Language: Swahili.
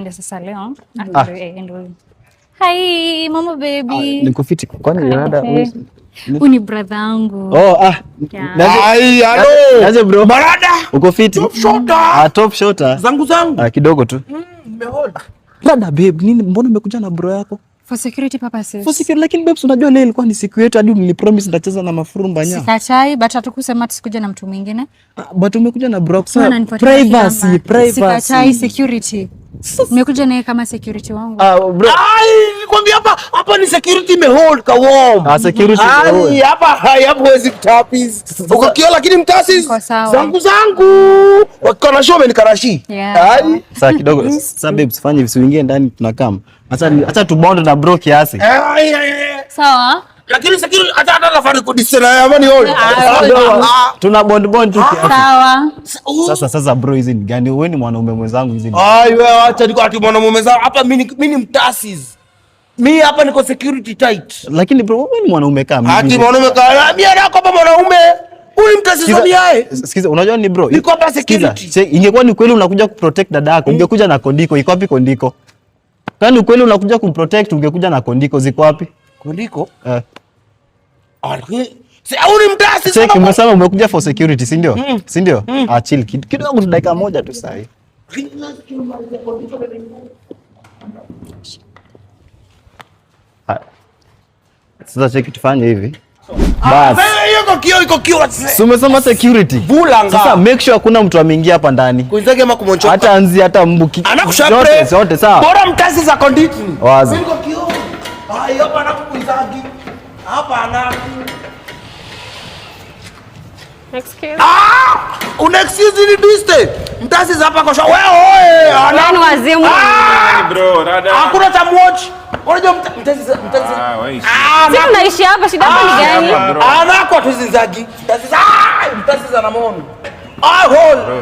Ndio sasa leo. Ndio. Hi, mama baby. Niko fiti. Kwani dada Uni brother wangu. Oh, Ai, hello. Naje bro? Barada. Uko fiti? Top shotter. Top shotter. Zangu. Kidogo tu. Nimehold. Dada babe, nini mbona umekuja na bro yako? For security purposes. For security, lakini babes unajua leo ilikuwa ni siku yetu hadi nilipromise nitacheza na mafurumba nya. Sikatai, but hatukusema tusikuja na mtu mwingine. But umekuja na bro yako. Privacy. Sikatai security. Nimekuja naye kama security wangu. Bro. Ai, nikwambia hapa ni security imehold ka warm. Security ai, hapa huwezi kutapis. Uko kio lakini mtasi zangu. Wakona show menikarashi. Ai. Sasa kidogo. Sasa babes fanye vitu vingine ndani tunakam. Acha tu bond na bro kiasi. Sawa. Lakini security hata nafari kudisena ya mani hold. Tuna bond tu kiasi. Sawa. Sasa bro hizi ni gani? Wewe ni mwanaume mwenzangu hizi. Ai wewe acha niko ati mwanaume mwenzangu. Hapa mimi ni mtasis. Mimi hapa niko security tight. Lakini bro wewe ni mwanaume kama mimi. Ati mwanaume kama mimi nako hapa mwanaume. Huyu mtasis wa miae. Sikiza unajua ni bro. Niko hapa security. Ingekuwa ni kweli unakuja kuprotect dada yako, ungekuja na kondiko. Iko wapi kondiko? Kani kweli unakuja kumprotect ungekuja na kondiko, ziko wapi? Kondiko? Au ni mtasi sana. Check umesema umekuja for security, si ndio? Si ndio? Chill kidogo tu dakika moja tu sasa. Sasa check tufanye hivi. Bas. Iko kio. Umesema security. Bulanga. Sasa make sure hakuna mtu ameingia hapa ndani. Kuinzage ama kumonchoka. Hata anzi hata mbuki. Anakushapre. Zote sawa. Bora mtasi za konditi. Wazi. Iko kio. Ai hapa anakuinzagi. Hapa ana. Excuse. Una excuse ni biste. Mtasi za hapa kosha. Wewe nani wazimu? Bro, rada. Hakuna cha watch. Unajua mtasi. Sisi tunaishi hapa, shida hapa ni gani? Anako tuzinzagi. Mtasi za na mono. Hol.